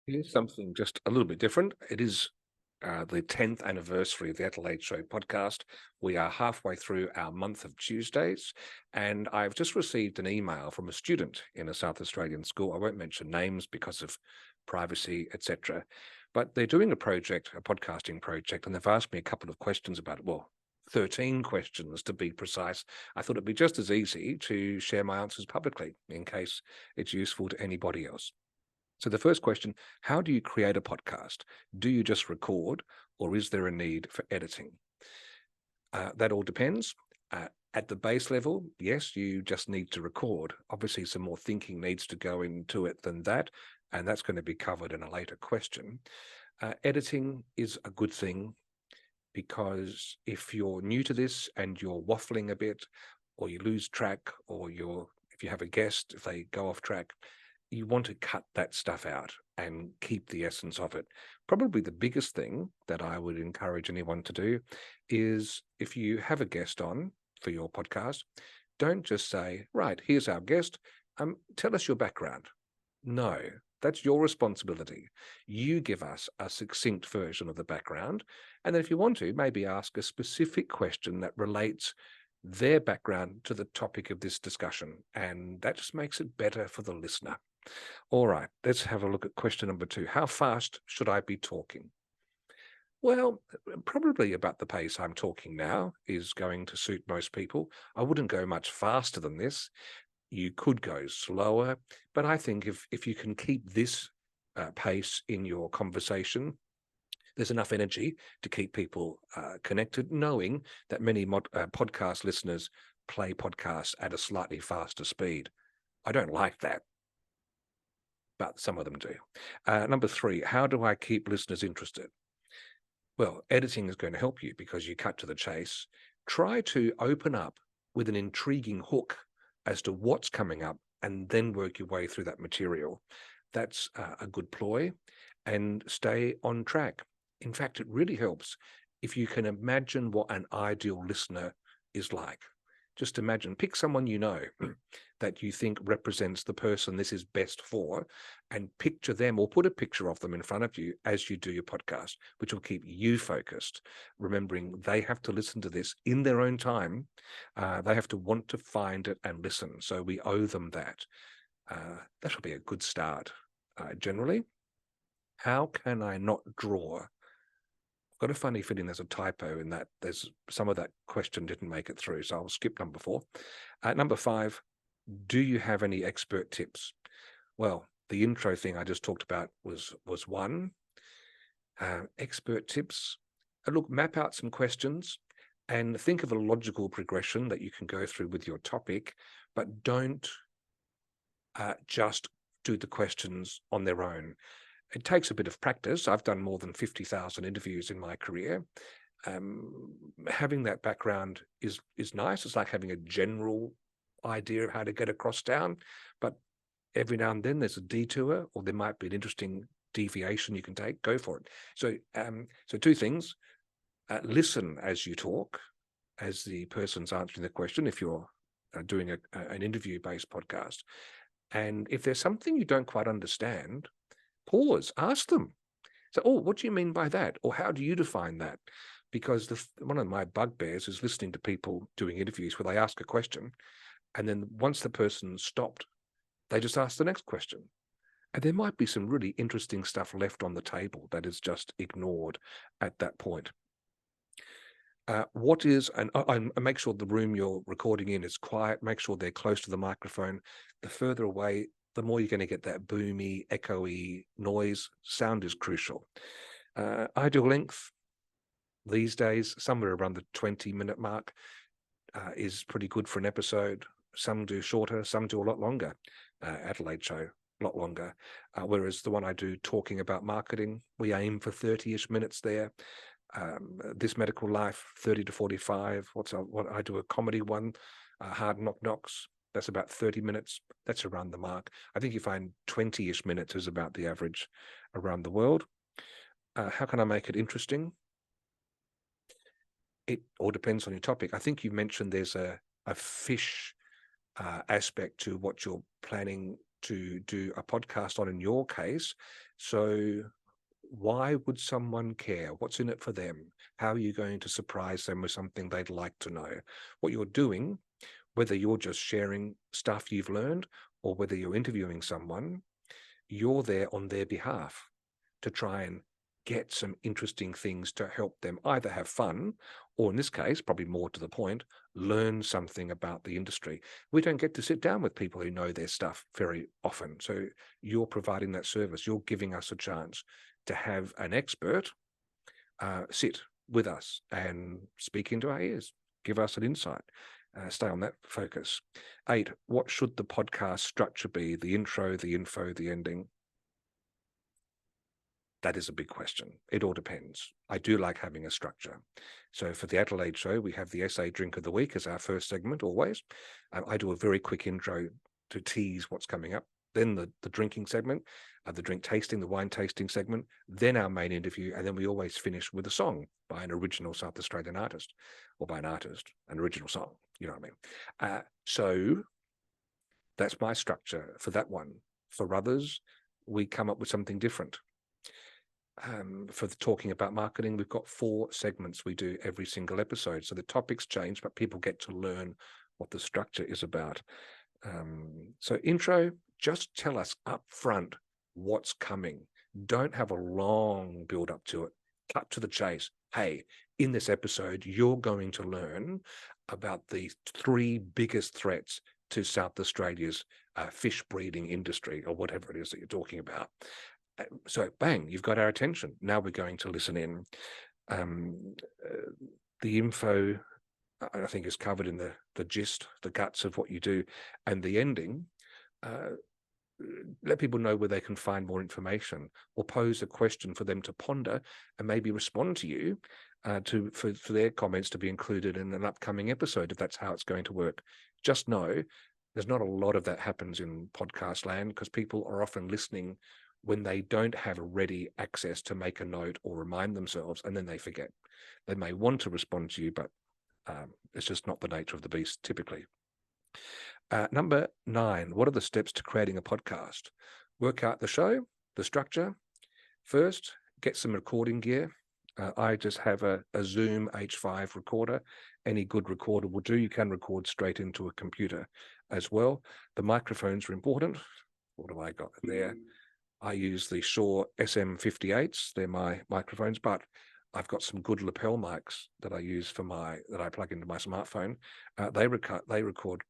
Here's something just a little bit different. It is the 10th anniversary of the Adelaide Show podcast. We are halfway through our month of Tuesdays, and I've just received an email from a student in a South Australian school. I won't mention names because of privacy, etc. But they're doing a project, a podcasting project, and they've asked me a couple of questions about it. Well, 13 questions to be precise. I thought it'd be just as easy to share my answers publicly in case it's useful to anybody else. So the first question, how do you create a podcast? Do you just record, or is there a need for editing? That all depends. At the base level, yes, you just need to record. Obviously, some more thinking needs to go into it than that, and that's going to be covered in a later question. Editing is a good thing because if you're new to this and you're waffling a bit, or you lose track, or if you have a guest, if they go off track, you want to cut that stuff out and keep the essence of it. Probably the biggest thing that I would encourage anyone to do is if you have a guest on for your podcast, don't just say, right, here's our guest. Tell us your background. No, that's your responsibility. You give us a succinct version of the background. And then if you want to, maybe ask a specific question that relates their background to the topic of this discussion. And that just makes it better for the listener. All right, let's have a look at question number 2. How fast should I be talking? Well, probably about the pace I'm talking now is going to suit most people. I wouldn't go much faster than this. You could go slower, but I think if you can keep this pace in your conversation, there's enough energy to keep people connected, knowing that many podcast listeners play podcasts at a slightly faster speed. I don't like that, but some of them do. Number 3, how do I keep listeners interested? Well, editing is going to help you because you cut to the chase. Try to open up with an intriguing hook as to what's coming up and then work your way through that material. That's a good ploy, and stay on track. In fact, it really helps if you can imagine what an ideal listener is like. Just imagine, pick someone you know that you think represents the person this is best for, and picture them or put a picture of them in front of you as you do your podcast, which will keep you focused, remembering they have to listen to this in their own time. They have to want to find it and listen. So we owe them that. That'll be a good start. Generally, how can I not draw? Got a funny feeling there's a typo in that. There's some of that question didn't make it through, so I'll skip number 4. Number 5, do you have any expert tips? Well, the intro thing I just talked about was one. Expert tips. Look, map out some questions and think of a logical progression that you can go through with your topic, but don't just do the questions on their own. It takes a bit of practice. I've done more than 50,000 interviews in my career. Having that background is nice. It's like having a general idea of how to get across town, but every now and then there's a detour, or there might be an interesting deviation you can take. Go for it. So, so 2 things: listen as you talk, as the person's answering the question. If you're doing an interview-based podcast, and if there's something you don't quite understand, pause, ask them. So, oh, what do you mean by that? Or how do you define that? Because one of my bugbears is listening to people doing interviews where they ask a question, and then once the person stopped, they just ask the next question. And there might be some really interesting stuff left on the table that is just ignored at that point. And make sure the room you're recording in is quiet. Make sure they're close to the microphone. The further away, the more you're going to get that boomy, echoey noise. Sound is crucial. Ideal length these days, somewhere around the 20-minute mark, is pretty good for an episode. Some do shorter, some do a lot longer. Adelaide Show, a lot longer. Whereas the one I do talking about marketing, we aim for 30-ish minutes there. This Medical Life, 30 to 45. What I do a comedy one, Hard Knock Knocks. That's about 30 minutes. That's around the mark. I think you find 20-ish minutes is about the average around the world. How can I make it interesting? It all depends on your topic. I think you mentioned there's a fish aspect to what you're planning to do a podcast on in your case. So why would someone care? What's in it for them? How are you going to surprise them with something they'd like to know? What you're doing, whether you're just sharing stuff you've learned or whether you're interviewing someone, you're there on their behalf to try and get some interesting things to help them either have fun or, in this case, probably more to the point, learn something about the industry. We don't get to sit down with people who know their stuff very often. So you're providing that service. You're giving us a chance to have an expert sit with us and speak into our ears, give us an insight. Stay on that focus. 8, what should the podcast structure be? The intro, the info, the ending? That is a big question. It all depends. I do like having a structure. So for the Adelaide show, we have the SA Drink of the Week as our first segment always. I do a very quick intro to tease what's coming up. Then the drinking segment, the drink tasting, the wine tasting segment, then our main interview, and then we always finish with a song by an original South Australian artist, or by an artist, an original song. You know what I mean? So that's my structure for that one. For others, we come up with something different. For the talking about marketing, we've got 4 segments we do every single episode. So the topics change, but people get to learn what the structure is about. So intro, just tell us up front what's coming. Don't have a long build up to it. Cut to the chase. Hey, in this episode, you're going to learn about the 3 biggest threats to South Australia's fish breeding industry, or whatever it is that you're talking about. So bang, you've got our attention. Now we're going to listen in. The info, I think, is covered in the gist, the guts of what you do, and the ending. Let people know where they can find more information, or pose a question for them to ponder and maybe respond to you for their comments to be included in an upcoming episode, if that's how it's going to work. Just know there's not a lot of that happens in podcast land, because people are often listening when they don't have a ready access to make a note or remind themselves, and then they forget. They may want to respond to you, but it's just not the nature of the beast typically. Number 9, what are the steps to creating a podcast? Work out the show, the structure. First, get some recording gear. I just have a Zoom H5 recorder. Any good recorder will do. You can record straight into a computer as well. The microphones are important. What have I got there? I use the Shure SM58s. They're my microphones, but I've got some good lapel mics that I use that I plug into my smartphone. They record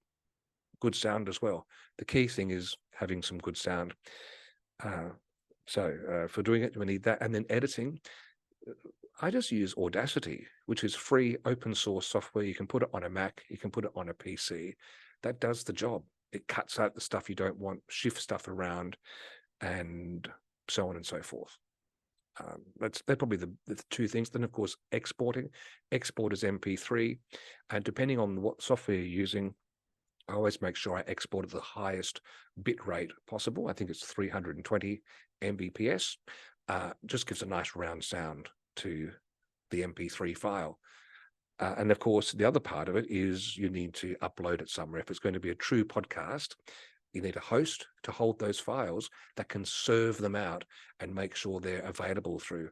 good sound as well. The key thing is having some good sound. So for doing it, we need that. And then editing, I just use Audacity, which is free open source software. You can put it on a Mac, you can put it on a PC. That does the job. It cuts out the stuff you don't want, shifts stuff around, and so on and so forth. They're probably the 2 things. Then, of course, exporting. Export as MP3. And depending on what software you're using, I always make sure I export at the highest bit rate possible. I think it's 320 Mbps. Just gives a nice round sound to the MP3 file. And of course, the other part of it is you need to upload it somewhere. If it's going to be a true podcast, you need a host to hold those files that can serve them out and make sure they're available through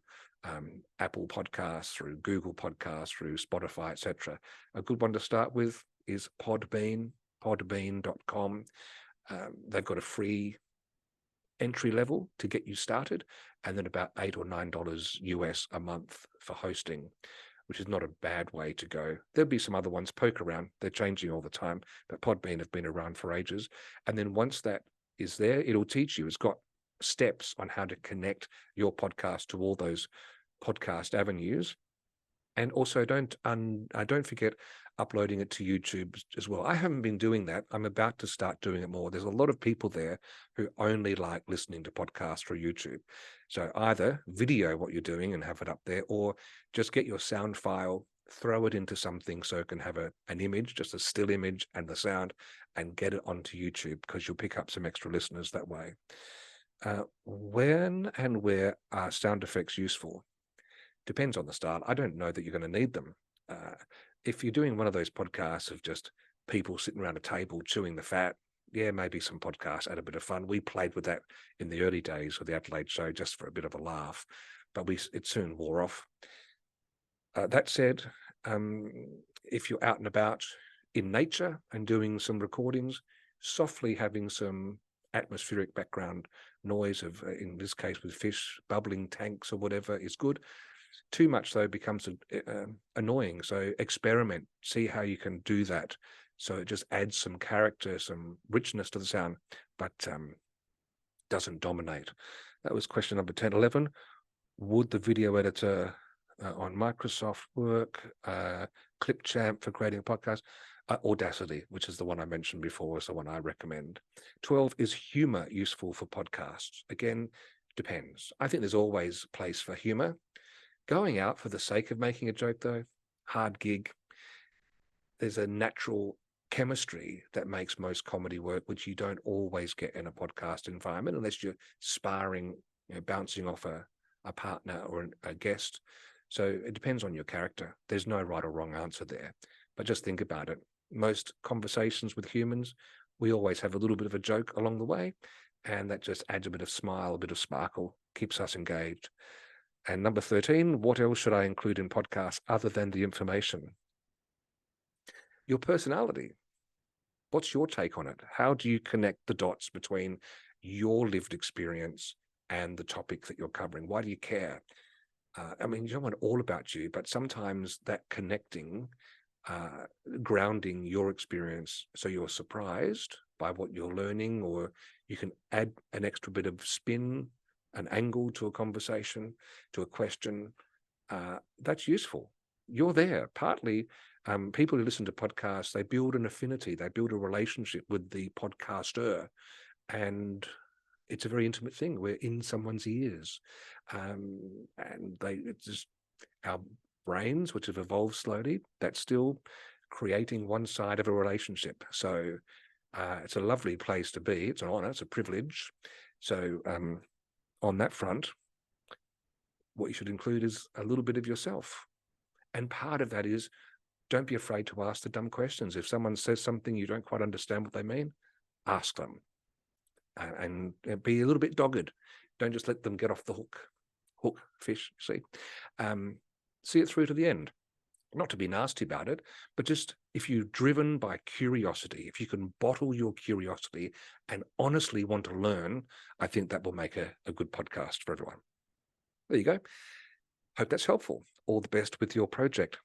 Apple Podcasts, through Google Podcasts, through Spotify, etc. A good one to start with is Podbean, podbean.com. They've got a free entry level to get you started, and then about $8 or $9 US a month for hosting, which is not a bad way to go. There'll be some other ones. Poke around. They're changing all the time, but Podbean have been around for ages. And then once that is there, it'll teach you. It's got steps on how to connect your podcast to all those podcast avenues. And also don't forget uploading it to YouTube as well. I haven't been doing that. I'm about to start doing it more. There's a lot of people there who only like listening to podcasts through YouTube. So either video what you're doing and have it up there, or just get your sound file, throw it into something so it can have an image, just a still image and the sound, and get it onto YouTube, because you'll pick up some extra listeners that way. When and where are sound effects useful? Depends on the style. I don't know that you're going to need them. If you're doing one of those podcasts of just people sitting around a table chewing the fat, Yeah, maybe some podcasts, add a bit of fun. We played with that in the early days of the Adelaide show just for a bit of a laugh, but it soon wore off. That said, um, if you're out and about in nature and doing some recordings, softly having some atmospheric background noise of, in this case, with fish, bubbling tanks or whatever is good. Too much, though, becomes annoying. So experiment, see how you can do that. So it just adds some character, some richness to the sound, but doesn't dominate. That was question number 10. 11. Would the video editor on Microsoft work? Clipchamp for creating a podcast? Audacity, which is the one I mentioned before, is the one I recommend. 12. Is humor useful for podcasts? Again, depends. I think there's always a place for humor. Going out for the sake of making a joke, though, hard gig. There's a natural chemistry that makes most comedy work, which you don't always get in a podcast environment unless you're sparring, bouncing off a partner or a guest. So it depends on your character. There's no right or wrong answer there. But just think about it. Most conversations with humans, we always have a little bit of a joke along the way, and that just adds a bit of smile, a bit of sparkle, keeps us engaged. And number 13, what else should I include in podcasts other than the information? Your personality. What's your take on it? How do you connect the dots between your lived experience and the topic that you're covering? Why do you care? I mean, you don't want all about you, but sometimes that connecting, grounding your experience so you're surprised by what you're learning, or you can add an extra bit of spin, an angle to a conversation, to a question, that's useful. You're there. Partly, people who listen to podcasts, they build an affinity, they build a relationship with the podcaster, and it's a very intimate thing. We're in someone's ears, and it's just our brains, which have evolved slowly, that's still creating one side of a relationship. So it's a lovely place to be. It's an honor, it's a privilege. So on that front, what you should include is a little bit of yourself. And part of that is, don't be afraid to ask the dumb questions. If someone says something you don't quite understand what they mean, ask them. And be a little bit dogged. Don't just let them get off the hook fish, see. See it through to the end. Not to be nasty about it, but just if you're driven by curiosity, if you can bottle your curiosity and honestly want to learn, I think that will make a good podcast for everyone. There you go. Hope that's helpful. All the best with your project.